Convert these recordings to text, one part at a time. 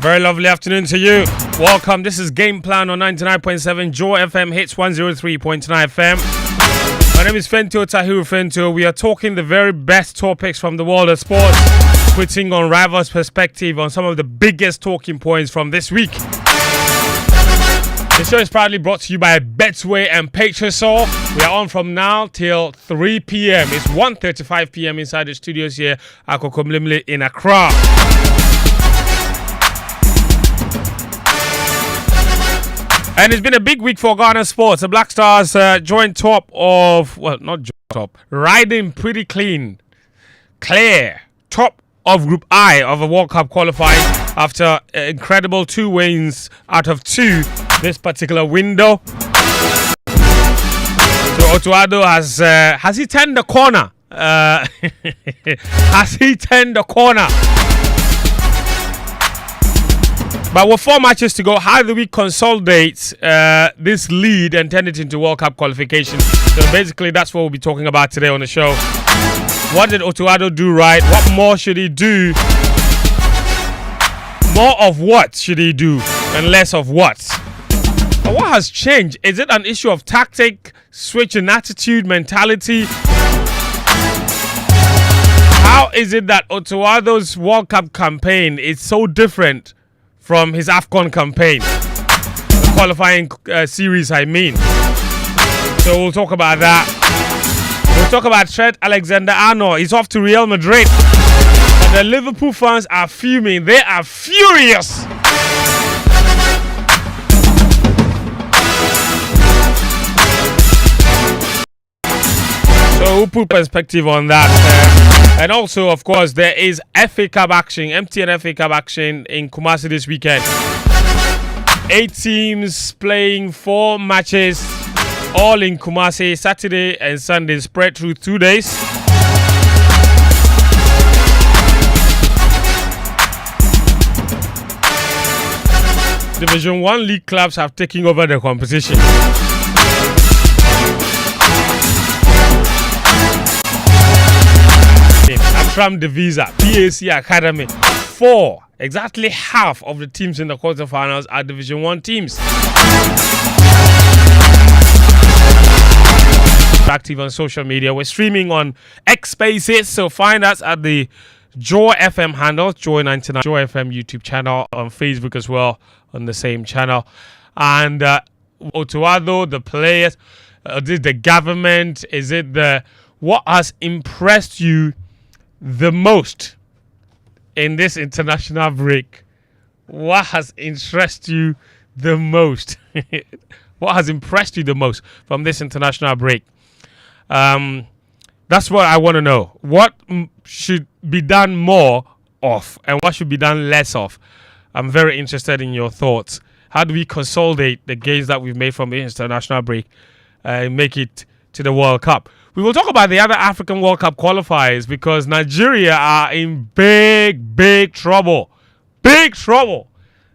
Very lovely afternoon to you. Welcome. This is Game Plan on 99.7 Joy FM, hits 103.9 FM. My name is Fento Tahiru Fento. We are talking the very best topics from the world of sports, putting on rivals' perspective on some of the biggest talking points from this week. The show is proudly brought to you by Betway and Patrosol. We are on from now till 3 p.m. It's 1:35 p.m. inside the studios here at Kokomlimle in Accra. And it's been a big week for Ghana sports. The Black Stars joined top of, well, not top, riding pretty clear, top of Group I of a World Cup qualifying after incredible 2 wins out of 2 this particular window. So Otuado has he turned the corner? Has he turned the corner? But with 4 matches to go, how do we consolidate this lead and turn it into World Cup qualification? So basically, that's what we'll be talking about today on the show. What did Otuado do right? What more should he do? More of what should he do and less of what? But what has changed? Is it an issue of tactic, switch in attitude, mentality? How is it that Otuado's World Cup campaign is so different from his AFCON campaign? The qualifying series, I mean. So we'll talk about that. We'll talk about Trent Alexander-Arnold. He's off to Real Madrid. But the Liverpool fans are fuming. They are furious. So we'll put perspective on that. And also, of course, there is FA Cup action, MTN FA Cup action in Kumasi this weekend. 8 teams playing 4 matches, all in Kumasi, Saturday and Sunday, spread through 2 days. Division 1 league clubs have taken over the competition. From the Visa, PAC Academy, 4, exactly half of the teams in the quarterfinals are Division 1 teams. Active on social media. We're streaming on X Spaces, so find us at the Joy FM handle, Joy 99, Joy FM YouTube channel, on Facebook as well, on the same channel. And Otuado, the players, is it the government? Is it what has impressed you the most in this international break? What has interested you the most? What has impressed you the most from this international break? That's what I want to know. What should be done more of and what should be done less of? I'm very interested in your thoughts. How do we consolidate the gains that we've made from the international break and make it to the World Cup? We will talk about the other African World Cup qualifiers because Nigeria are in big trouble. Big trouble,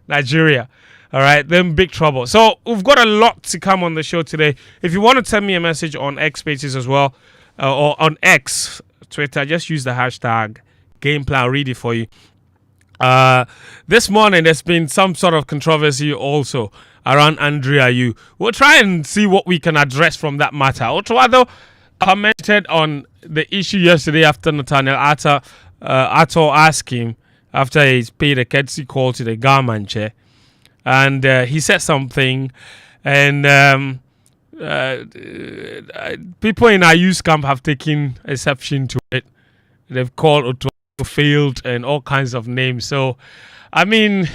Nigeria. All right, they're in big trouble. So we've got a lot to come on the show today. If you want to send me a message on X Spaces as well, or on X, Twitter, just use the hashtag GamePlan. I'll read it for you. This morning, there's been some sort of controversy also around Andre Ayew. We'll try and see what we can address from that matter. Otuado commented on the issue yesterday after Nathaniel Ato asked him after he's paid a courtesy call to the government chair, and he said something, and people in our youth camp have taken exception to it. They've called Otuado failed and all kinds of names. So, I mean,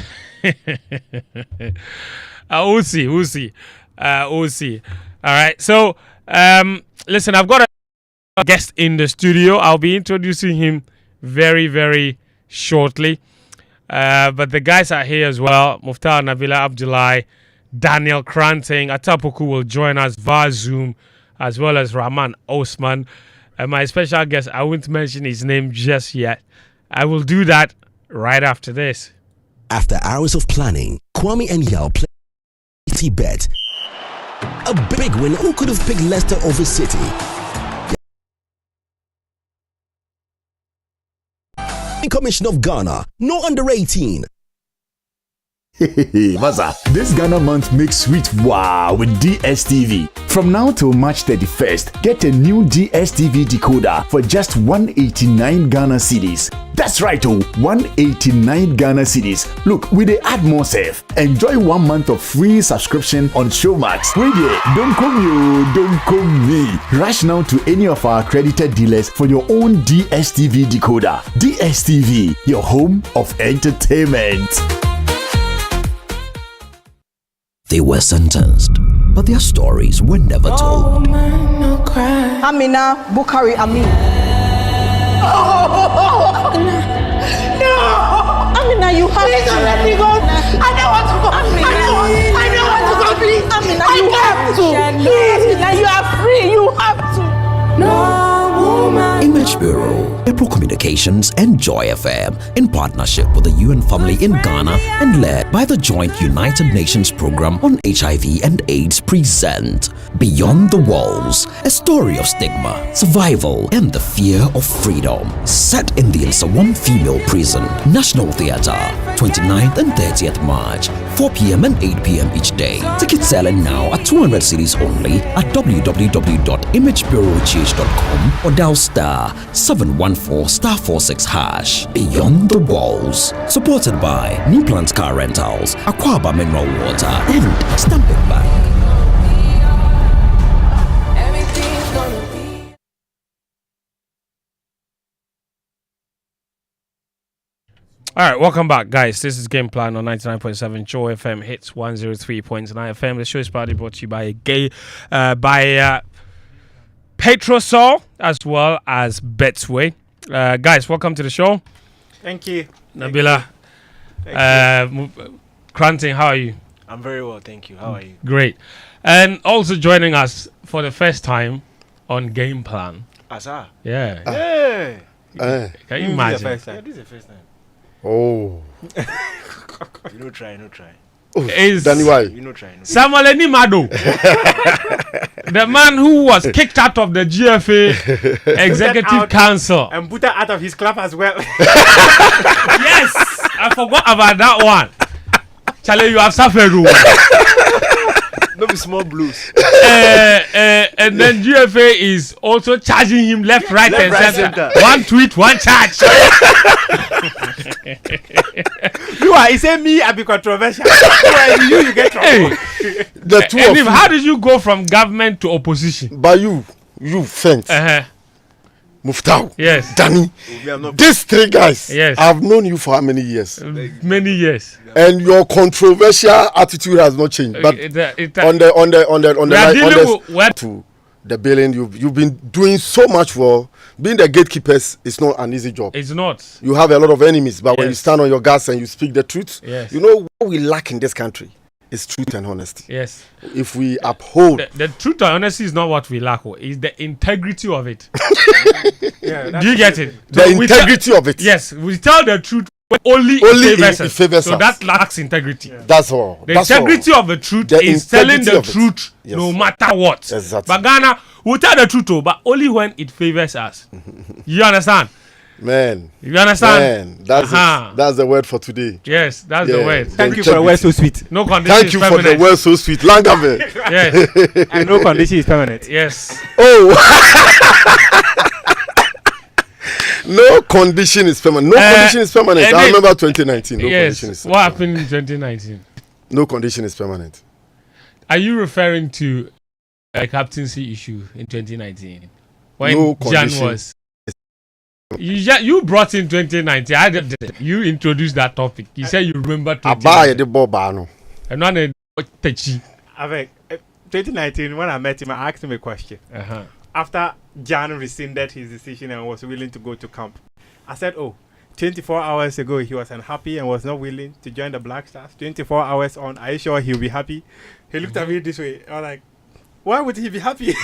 we'll see. We'll see. All right. So, listen, I've got a guest in the studio. I'll be introducing him very, very shortly. But the guys are here as well. Muftar Nabila Abdullahi, Daniel Kranting, Atapuku will join us via Zoom, as well as Rahman Osman. And my special guest, I won't mention his name just yet. I will do that right after this. After hours of planning, Kwame and Yao play bet. A big win. Who could have picked Leicester over City? Commission of Ghana. No under 18. Hey, Maza, this Ghana month makes sweet wow with DSTV. From now till March 31st, get a new DSTV decoder for just 189 Ghana cedis. That's right, 189 Ghana cedis. Look, we dey add more safe. Enjoy 1 month of free subscription on Showmax. Wait there, don't come me. Rush now to any of our accredited dealers for your own DSTV decoder. DSTV, your home of entertainment. They were sentenced, but their stories were never told. Amina Bukari Amin. No! Amina, you have to let me go. I don't want to go. Amina, I don't want to go, please. Amina, you have to. Please, Amina, you are free. You have to. No woman. Image Bureau, April Communications, and Joy FM, in partnership with the UN Family in Ghana and led by the Joint United Nations Program on HIV and AIDS, present Beyond the Walls, a story of stigma, survival, and the fear of freedom. Set in the Nsawam Female Prison, National Theatre, 29th and 30th March, 4 p.m. and 8 p.m. each day. Tickets selling now at 200 cedis only at www.imagebureauch.com or dial star 714*46#. Beyond the Walls, supported by New Plant Car Rentals, Aquaba Mineral Water, and Stamping Bank. All right, welcome back, guys. This is Game Plan on 99.7 Joy FM, hits 103.9 FM. The show is proudly brought to you by Petrosol as well as Betway. Guys, welcome to the show. Thank you. Nabila. Cranting, how are you? I'm very well, thank you. How are you? Great. And also joining us for the first time on Game Plan. Asa. Yeah. Hey. Can you imagine? This is the first time. Oh. You no try. Is Danny, why? You no try. Samuel Enimado, the man who was kicked out of the GFA Executive Council And put her out of his club as well. Yes, I forgot about that one. Charlie, you have suffered. No be small blues. And then GFA is also charging him left, right, and center. One tweet, one charge. He said me, I be controversial. you get trouble. The two of you. How did you go from government to opposition? By you Fence, Muftau, Yes. Danny, these three guys. Yes. I've known you for how many years? Many years. And your controversial attitude has not changed. But to the billing, you've been doing so much for being the gatekeepers. It's not an easy job. It's not. You have a lot of enemies, but when you Yes. stand on your guts and you speak the truth, Yes. you know what we lack in this country is truth and honesty. Yes. If we uphold The truth and honesty is not what we lack. It's the integrity of it. Yeah, Do you get it? the So we integrity of it, Yes, we tell the truth only Only it favors it us. favors So us. that lacks integrity. that's all. The That's integrity of the truth The is telling integrity the of it. truth Yes. no matter what. Exactly. But Ghana, we tell the truth, but only when it favors us. You understand? Man, You understand? that's Uh-huh. it. That's the word for today. Yes, that's Yeah. the word. Thank you for the word so sweet. No condition Thank is you for permanent. the word so sweet. Langave. Yes, And no condition is permanent. yes. Oh. No condition is permanent. No condition is permanent. I remember 2019. No Yes. condition is What happened in 2019? No condition is permanent. Are you referring to a captaincy issue in 2019? When No Jan condition. was. You brought in 2019. You introduced that topic. You said you remember Abaye 2019. de Bobano. And one techi. Avec 2019, when I met him, I asked him a question. After Jan rescinded his decision and was willing to go to camp, I said, 24 hours ago he was unhappy and was not willing to join the Black Stars. 24 hours on, are you sure he'll be happy? He looked at me this way. I was like, why would he be happy?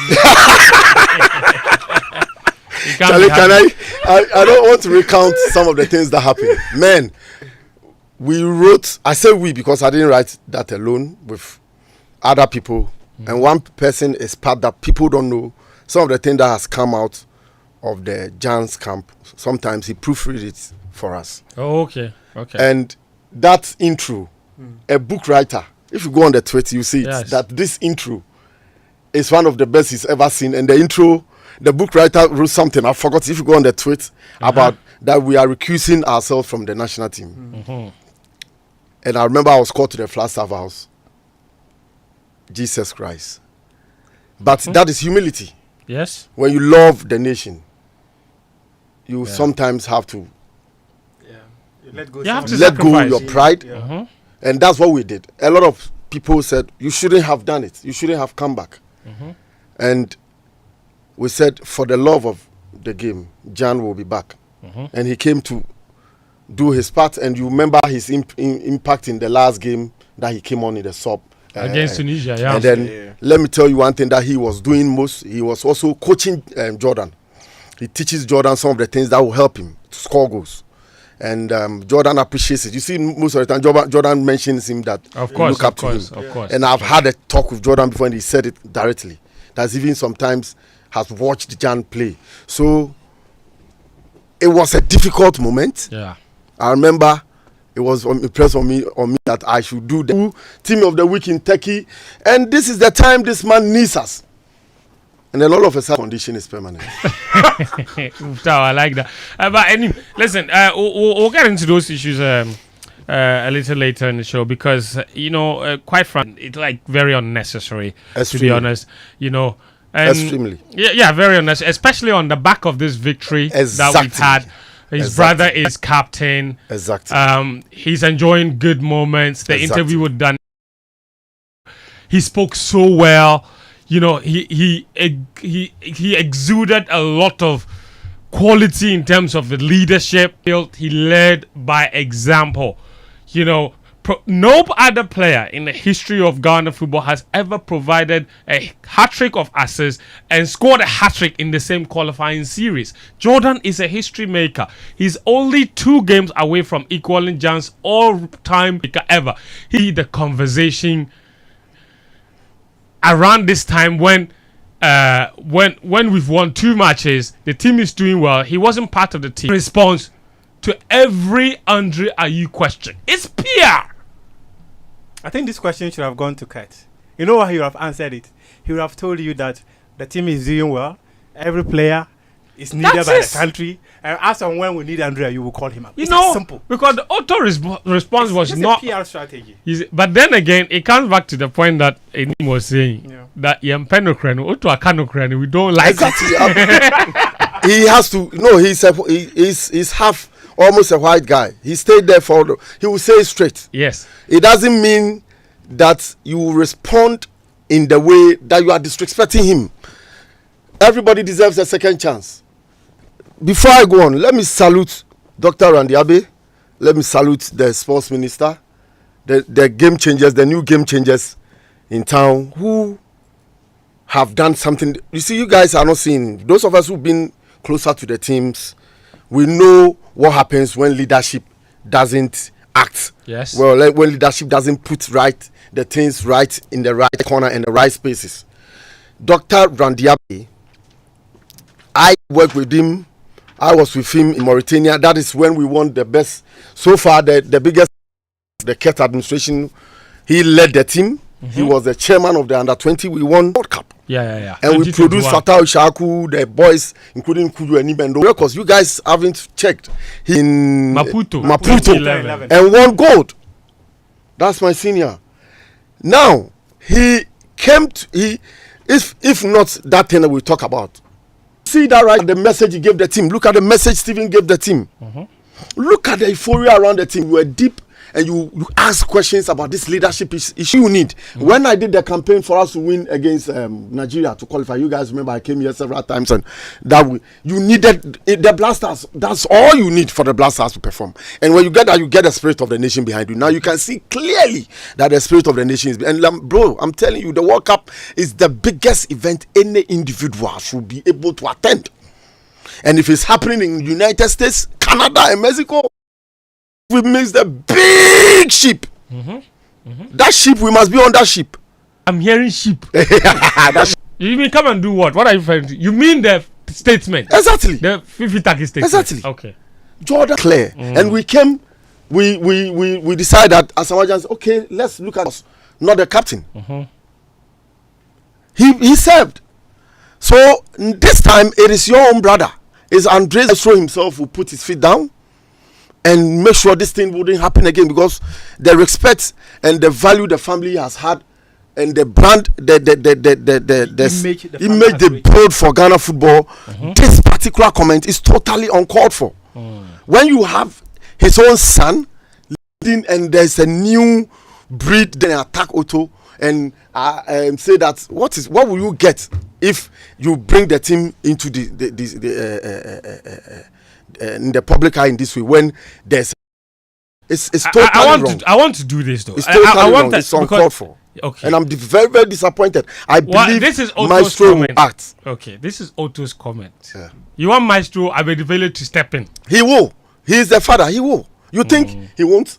Charlie, I don't want to recount some of the things that happened. Man, we wrote, I say we because I didn't write that alone with other people. And one person is part that people don't know. Some of the things that has come out of the Jan's camp, sometimes he proofread it for us. Oh, okay. And that intro a book writer. If you go on the Twitter, you see that this intro is one of the best he's ever seen. And the intro, the book writer wrote something. I forgot. If you go on the tweet about that, we are recusing ourselves from the national team. And I remember I was called to the Flagstaff House. Jesus Christ. But that is humility. Yes. When you love the nation, you sometimes have to You have to let go of your pride. Yeah. And that's what we did. A lot of people said, you shouldn't have done it. You shouldn't have come back. And we said, for the love of the game, Jan will be back. And he came to do his part. And you remember his impact in the last game that he came on in the sub. Against Tunisia, yeah. And then let me tell you one thing that he was doing most. He was also coaching Jordan. He teaches Jordan some of the things that will help him to score goals. And Jordan appreciates it. You see, most of the time, Jordan mentions him that look up to him. Of course. And I've had a talk with Jordan before, and he said it directly. That's even sometimes has watched Jan play. So it was a difficult moment. Yeah. I remember it was impressed on me that I should do the team of the week in Turkey. And this is the time this man needs us. And then all of a sudden, condition is permanent. I like that. But anyway, listen, we'll get into those issues a little later in the show because, quite frankly, it's like very unnecessary, to be honest. Extremely. Yeah, very unnecessary, especially on the back of this victory that we've had. His brother is captain. Exactly. He's enjoying good moments. The interview with Dan, he spoke so well. He exuded a lot of quality in terms of the leadership. He led by example. No other player in the history of Ghana football has ever provided a hat-trick of assists and scored a hat-trick in the same qualifying series. Jordan is a history maker. He's only 2 games away from equaling Jan's all-time ever. He the conversation around this time when we've won 2 matches, the team is doing well. He wasn't part of the team. Response to every Andre Ayew question. It's PR. I think this question should have gone to Kurt. You know what he would have answered it? He would have told you that the team is doing well. Every player is needed by the country. And as and when we need Andre, you will call him up. It's simple. Because the auto response was not a PR strategy. But then again, it comes back to the point that Enim was saying that we don't like it. He has to. He's half. Almost a white guy. He stayed there he will say it straight. Yes. It doesn't mean that you respond in the way that you are disrespecting him. Everybody deserves a second chance. Before I go on, let me salute Dr. Andre Ayew. Let me salute the sports minister, the game changers, the new game changers in town who have done something. You see, you guys are not seeing. Those of us who've been closer to the teams, we know what happens when leadership doesn't act. Yes. Well, like when leadership doesn't put the things right in the right corner and the right spaces. Dr. Andre Ayew, I worked with him. I was with him in Mauritania. That is when we won the best. So far, the biggest, the Ket administration. He led the team. He was the chairman of the under-20. We won World Cup. Yeah. And we produced Fatah Ishaku, the boys, including Kudu and Ibendo. Because you guys haven't checked. In Maputo. 2011. And won gold. That's my senior. Now, he came to, if not that thing that we talk about. See that right? The message he gave the team. Look at the message Stephen gave the team. Look at the euphoria around the team. We were deep. And you ask questions about this leadership issue you need. When I did the campaign for us to win against Nigeria to qualify, you guys remember I came here several times, and you needed the Blasters. That's all you need for the Blasters to perform. And when you get that, you get the spirit of the nation behind you. Now you can see clearly that the spirit of the nation is. And bro, I'm telling you, the World Cup is the biggest event any individual should be able to attend. And if it's happening in the United States, Canada, and Mexico, we miss the big ship. That ship, we must be on that ship. I'm hearing ship. You mean come and do what? What are you referring to? You mean the statement? Exactly. The Fifi Taki statement. Exactly. Okay. Jordan clear. And we came we decide that Asamoah, okay, let's look at us, not the captain. He served. So this time it is your own brother. It's Andre Ayew himself who put his feet down and make sure this thing wouldn't happen again, because the respect and the value the family has had and the brand, the image they build for Ghana football. This particular comment is totally uncalled for. When you have his own son leading and there's a new breed, then attack Otto and say that what will you get if you bring the team into in the public eye in this way, when there's it's totally wrong. I want to do this though. It's totally I want wrong. that It's uncalled for. Okay. And I'm very, very disappointed. I believe this is Otto's Maestro will comment. act. Okay, this is Otto's comment. Yeah. You want Maestro Abedivele to step in? He will. He is the father. He will. You think he won't?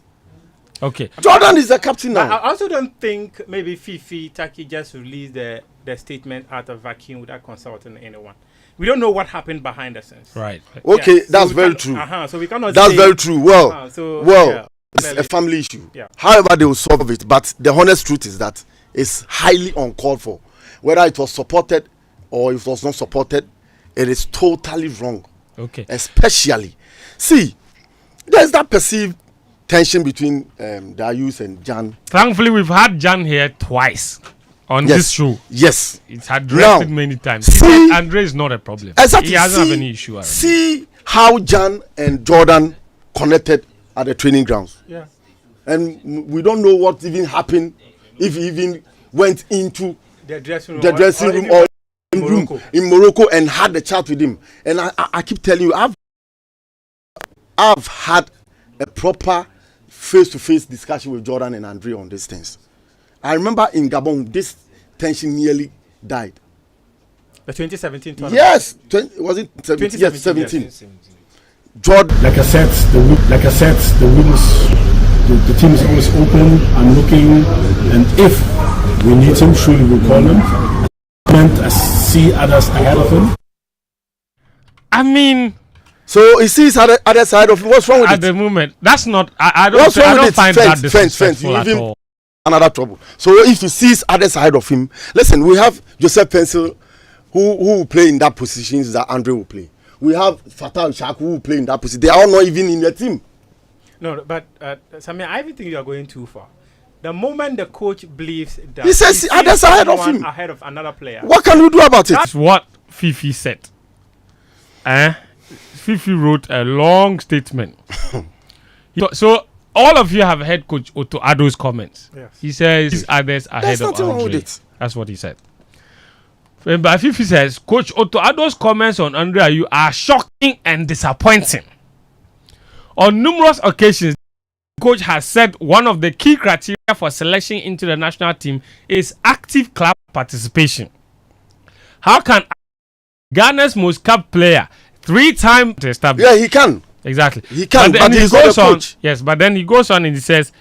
Okay. Jordan is the captain I now. also don't think maybe Fifi Taki just released the statement out of vacuum without consulting anyone. We don't know what happened behind the scenes. Right. Okay, Yeah, so that's we very can- true. So we cannot. That's say- very true. Well, yeah, it's a family issue. Yeah. However, they will solve it. But the honest truth is that it's highly uncalled for. Whether it was supported or if it was not supported, it is totally wrong. Okay. Especially, see, there's that perceived tension between the Ayus and Jan. Thankfully, we've had Jan here twice on this show. Yes. It's addressed it many times. See, Andre is not a problem. Exactly. He doesn't have any issue. See how Jan and Jordan connected at the training grounds. Yeah. And we don't know what even happened, if he even went into The dressing room, the dressing room or in Morocco and had the chat with him. And I keep telling you, I've had a proper face-to-face discussion with Jordan and Andre on these things. I remember in Gabon, this tension nearly died. The 2017 tournament. Yes, was it 17? Yes, 17. Yes. Jordan. Like I said, the team is always open. I'm looking, and if we need him, surely we'll call him. I see others ahead of him. I mean, so he sees other side of him. What's wrong with at it? the moment, that's not. I don't. What's wrong I don't with it? find that disrespectful You at even all. another trouble. So if he sees other side of him, listen. We have Joseph Pencil, who will play in that position that Andre will play. We have Fatal Shak, who will play in that position. They are not even in the team. No, but Samir, I even think you are going too far. The moment the coach believes that He says others ahead of him. ahead of another player. What can we do about it? That's what Fifi said. Fifi wrote a long statement. So all of you have heard Coach Otto Addo's comments. Yes. He says others ahead There's of nothing wrong with Andre. it. That's what he said. But Fifi says Coach Otto Addo's comments on Andre Ayew are shocking and disappointing. On numerous occasions, the coach has said one of the key criteria for selection into the national team is active club participation. How can Ghana's most capped player, 3-time established? Yeah, he can. Exactly. He can, then but he he's not goes a on. coach. Yes, but then he goes on and he says,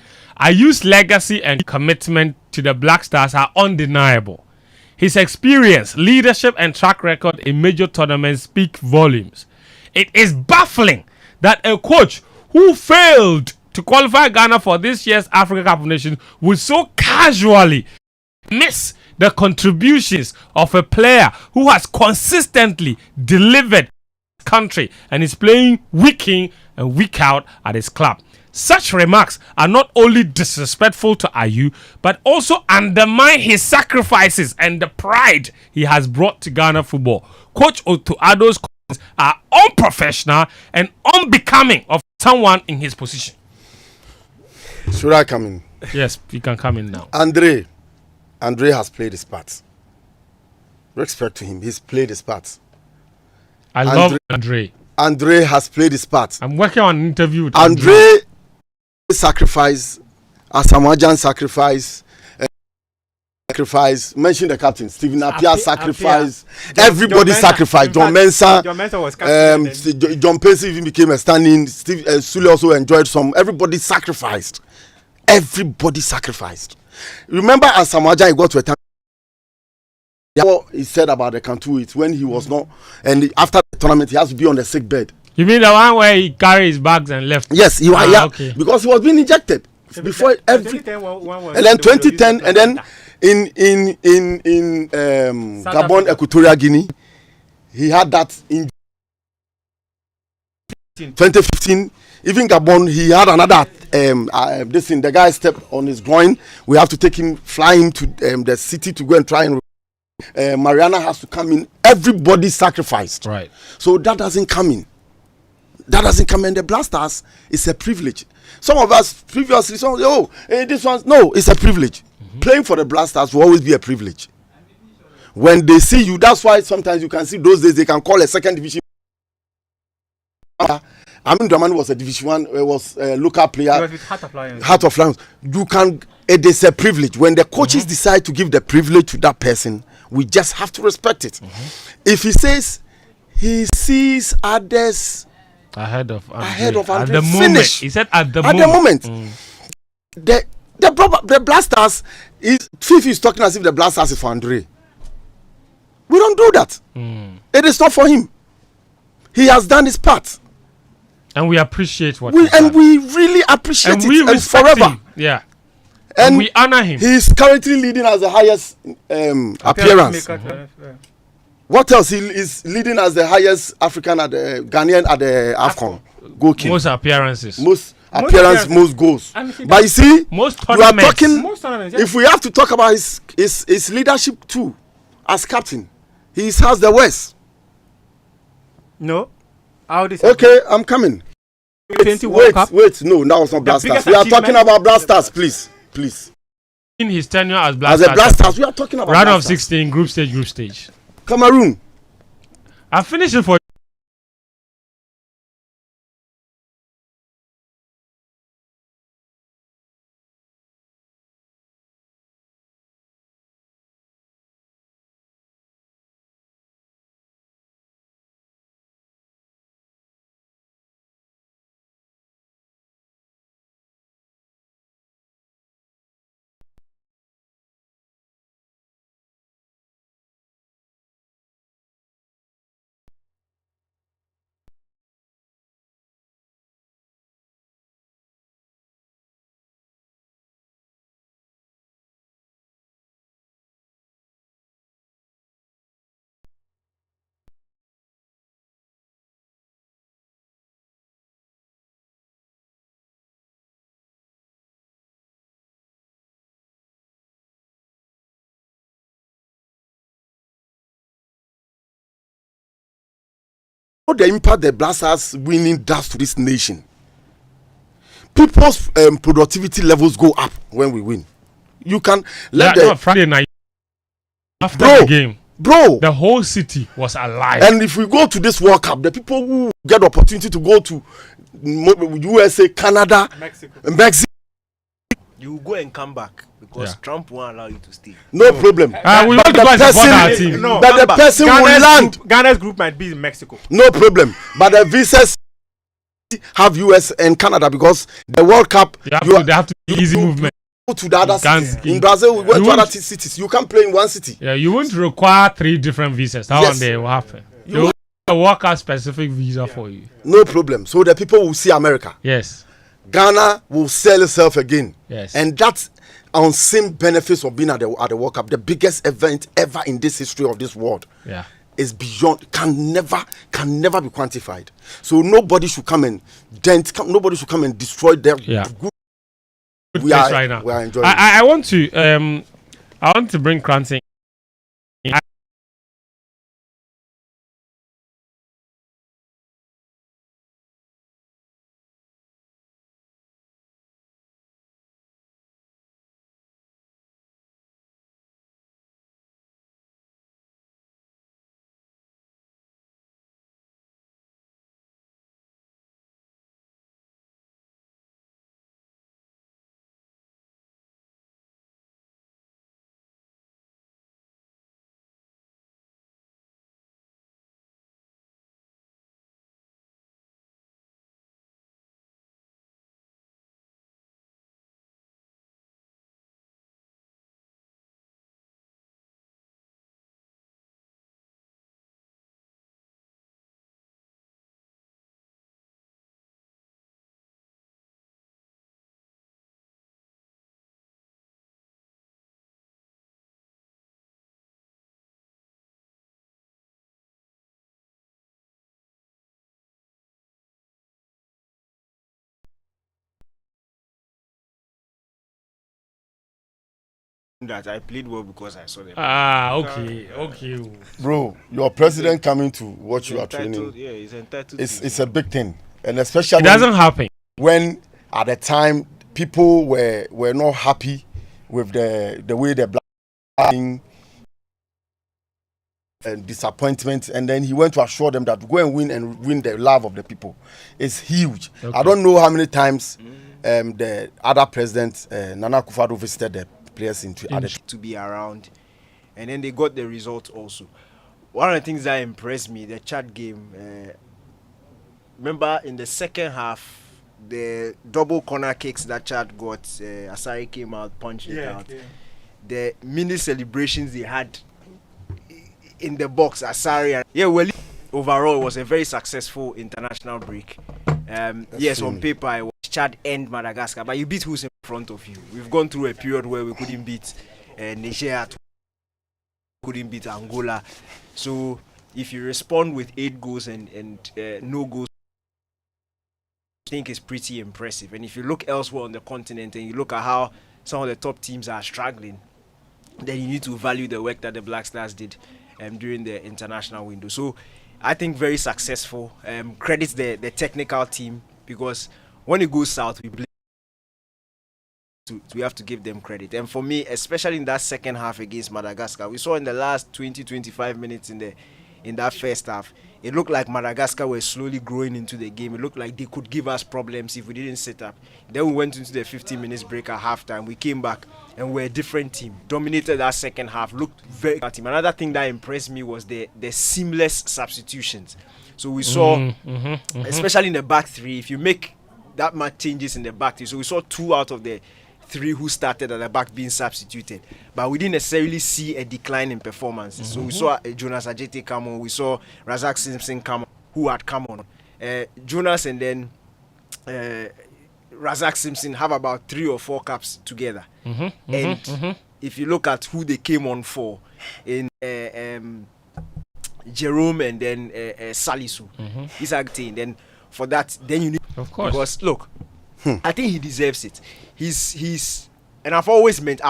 Ayew's legacy and commitment to the Black Stars are undeniable. His experience, leadership, and track record in major tournaments speak volumes. It is baffling that a coach who failed to qualify Ghana for this year's Africa Cup of Nations would so casually miss the contributions of a player who has consistently delivered country and is playing week in and week out at his club. Such remarks are not only disrespectful to Ayew, but also undermine his sacrifices and the pride he has brought to Ghana football. Coach Otto Addo's comments are unprofessional and unbecoming of someone in his position. Should I come in? Yes, you can come in now. Andre has played his part. Respect to him. He's played his part. I love Andre. Andre has played his part. I'm working on an interview with Andre sacrifice, Asamoah sacrifice, mention the captain, Stephen Appiah sacrifice, everybody sacrificed. John Mensah, was John Pacey even became a standing. Sule also enjoyed some. Everybody sacrificed. Remember, Asamoah he got to a time. What he said about the Cantu, it's when he was not, and after the tournament he has to be on the sick bed. You mean the one where he carried his bags and left? Yes, okay. because he was being injected before every. And then 2010, and then in Gabon, Equatorial Guinea, he had that in 2015. Even Gabon, he had another this thing. The guy stepped on his groin. We have to fly him to the city to go and try and. Mariana has to come in. Everybody sacrificed. Right. So that doesn't come in. That doesn't come in. The Blasters is a privilege. Some of us previously, this one's no, it's a privilege. Playing for the Blasters will always be a privilege. When they see you, that's why sometimes you can see those days they can call a second division. Amin Dramani was a Division 1, was a local player. He was with Heart of Lions. Heart of Lions. It is a privilege. When the coaches decide to give the privilege to that person, we just have to respect it. If he says he sees others ahead of Andre, at the moment, he said at the moment. The Blasters Fifi is talking as if the Blasters is for Andre. We don't do that. It is not for him. He has done his part, and we appreciate what we really appreciate and it, we and respect forever. him. Yeah, and we honor him. He is currently leading as the highest appearance. What else? He is leading as the highest African at the Ghanaian at the AFCON goalkeeper. Most appearances. Most goals. But you see, most you are talking. Yeah. If we have to talk about his leadership too, as captain, he has the worst. No. Okay, I'm coming. Wait, no, that was not Blasters. We are talking about Blasters, please. In his tenure as As Blasters, a Blasters, we are talking about round of Blasters. 16, group stage. Cameroon. I finished it for The impact the Blasters winning does to this nation. People's productivity levels go up when we win. You can Friday night after the game. Bro, the whole city was alive. And if we go to this World Cup, the people who get the opportunity to go to USA, Canada, Mexico, you go and come back because Trump won't allow you to stay. No problem. We want to go and support our team. But the person will land. Ghana's group might be in Mexico. No problem. But the visas have US and Canada because the World Cup. They have to be easy movement. Go to the other cities. In Brazil, we went to other cities. You can't play in one city. Yeah, you won't require 3 different visas. That one day will happen. They will work out specific visa for you. No problem. So the people will see America. Yes. Ghana will sell itself again. Yes. And that's unseen benefits of being at the World Cup. The biggest event ever in this history of this world. Yeah. Is beyond, can never be quantified. So nobody should come and nobody should come and destroy their good right now. We are enjoying. I want to bring Cranton that I played well because I saw them. Okay. Bro, your president coming to watch you are training. Yeah, he's entitled. It's a big thing, and especially It doesn't happen. when at the time people were not happy with the way the black and disappointment, and then he went to assure them that go and win the love of the people. It's huge. Okay. I don't know how many times the other president Nana Akufo-Addo visited the players into other to be around, and then they got the result also. One of the things that impressed me, the Chad game. Remember in the second half, the double corner kicks that Chad got, Asari came out, punched it out. Yeah. The mini celebrations they had in the box, Asari. Overall, it was a very successful international break. Yes, on paper, it was Chad and Madagascar, but you beat who's in front of you. We've gone through a period where we couldn't beat Niger, couldn't beat Angola. So if you respond with 8 goals and no goals, I think it's pretty impressive. And if you look elsewhere on the continent and you look at how some of the top teams are struggling, then you need to value the work that the Black Stars did during the international window. So I think very successful. Credits the technical team, because when it goes south, we have to give them credit. And for me, especially in that second half against Madagascar, we saw in the last 20-25 minutes in that first half, it looked like Madagascar were slowly growing into the game. It looked like they could give us problems if we didn't set up. Then we went into the 15 minutes break at halftime. We came back and we're a different team. Dominated that second half. Looked very good team. Another thing that impressed me was the seamless substitutions. So we saw, especially in the back three, if you make that much changes in the back three, so we saw 2 out of the 3 who started at the back being substituted, but we didn't necessarily see a decline in performances. So we saw Jonas Ajete come on, we saw Razak Simpson come on, who had come on. Jonas and then Razak Simpson have about 3 or 4 caps together. If you look at who they came on for, in Jerome and then Salisu, he's acting. Then for that, then you need, of course, because look, I think he deserves it. He's and I've always and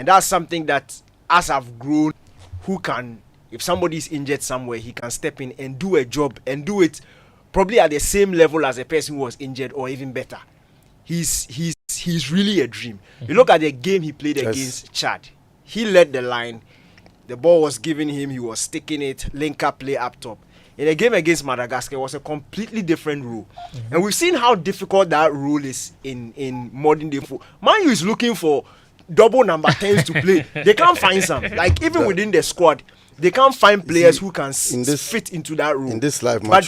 that's something that as I've grown, who can, if somebody's injured somewhere, he can step in and do a job and do it probably at the same level as a person who was injured or even better. He's really a dream. You look at the game he played against Chad. He led the line. The ball was given him. He was sticking it. Link up play up top. In a game against Madagascar, it was a completely different role. And we've seen how difficult that role is in modern day football. Man U is looking for double number 10s to play. They can't find some. Like, even within the squad, they can't find players who can fit into that role. In this life, but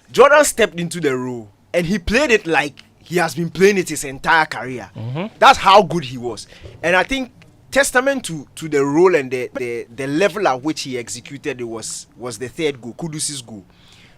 Jordan stepped into the role and he played it like he has been playing it his entire career. That's how good he was. And I think testament to the role and the level at which he executed it was the third goal, Kudus's goal.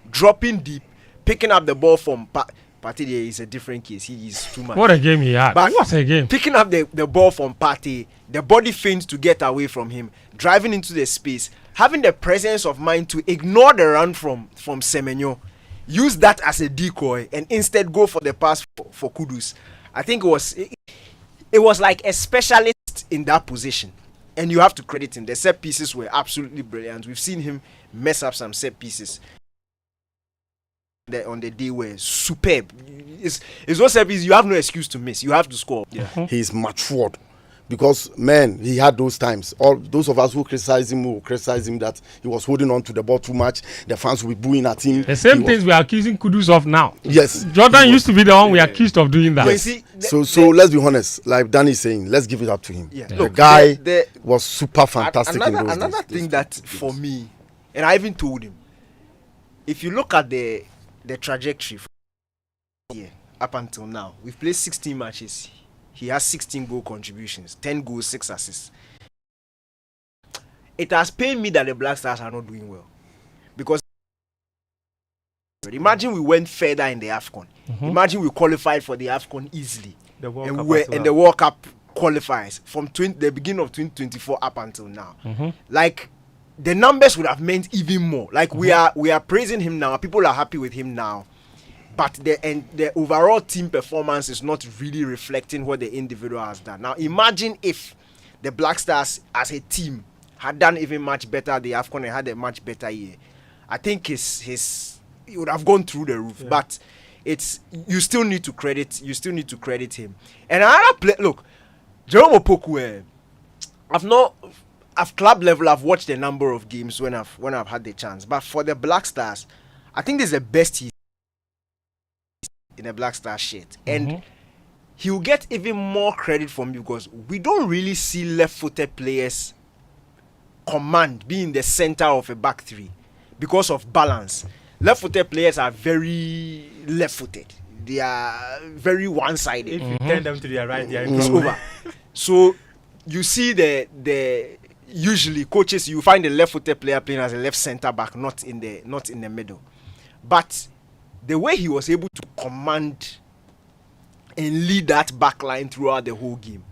Dropping deep, picking up the ball from Partey is a different case. He is too much. What a game he had. But what a game. Picking up the ball from Partey, the body feint to get away from him, driving into the space, having the presence of mind to ignore the run from Semenyo, use that as a decoy and instead go for the pass for Kudus. I think it was like a specialist in that position, and you have to credit him. The set pieces were absolutely brilliant. We've seen him mess up some set pieces on the day were superb. It's those set pieces you have no excuse to miss. You have to score. He's matured, because man, he had those times. All those of us who criticize him that he was holding on to the ball too much. The fans will be booing at him. The same things we are accusing Kudus of now. Yes, Jordan used to be the one we accused of doing that. Yes. So let's be honest. Like Danny is saying, let's give it up to him. Yeah. The Look, guy was super fantastic. Another thing that for me, and I even told him, if you look at the trajectory from here up until now, we've played 16 matches. He has 16 goal contributions, 10 goals, 6 assists. It has pained me that the Black Stars are not doing well, because imagine we went further in the AFCON. Imagine we qualified for the AFCON easily, the World Cup qualifiers from the beginning of 2024 up until now. Like, the numbers would have meant even more. Like, we are praising him now. People are happy with him now. but the overall team performance is not really reflecting what the individual has done. Now imagine if the Black Stars as a team had done even much better the AFCON and had a much better year. I think he would have gone through the roof. But you still need to credit him. And another play, look, Jerome Opoku, I've club level, I've watched a number of games when I've had the chance. But for the Black Stars, I think this is the best he's in a Black Star shirt. And he'll get even more credit from you because we don't really see left-footed players command being the center of a back three because of balance. Left-footed players are very left-footed. They are very one-sided. If you turn them to their right, they are in It's trouble. over. So you see the usually coaches, you find the left-footed player playing as a left center back, not in the middle. But the way he was able to command and lead that back line throughout the whole game,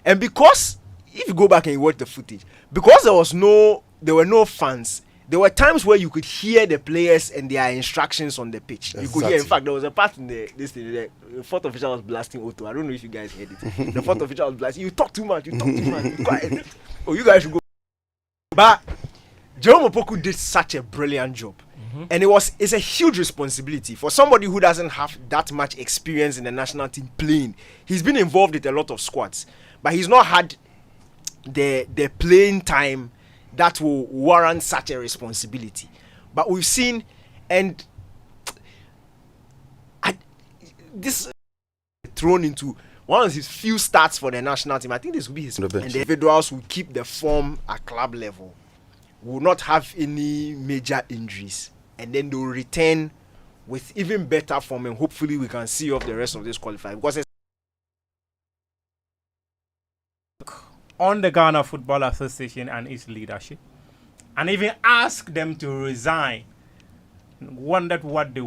and because if you go back and you watch the footage, because there were no fans, there were times where you could hear the players and their instructions on the pitch. You could hear. In fact, there was a part in the fourth official was blasting Otto. I don't know if you guys heard it. The fourth official was blasting. You talk too much. You quiet. Oh, you guys should go. But Jerome Opoku did such a brilliant job. And it's a huge responsibility for somebody who doesn't have that much experience in the national team playing. He's been involved with a lot of squads, but he's not had the playing time that will warrant such a responsibility. But we've seen, and this thrown into one of his few starts for the national team. I think this will be his and the individuals will keep the form at club level, will not have any major injuries, and then they'll return with even better form, and hopefully we can see off the rest of this qualifying. Because on the Ghana Football Association and its leadership, and even ask them to resign, wondered what they were.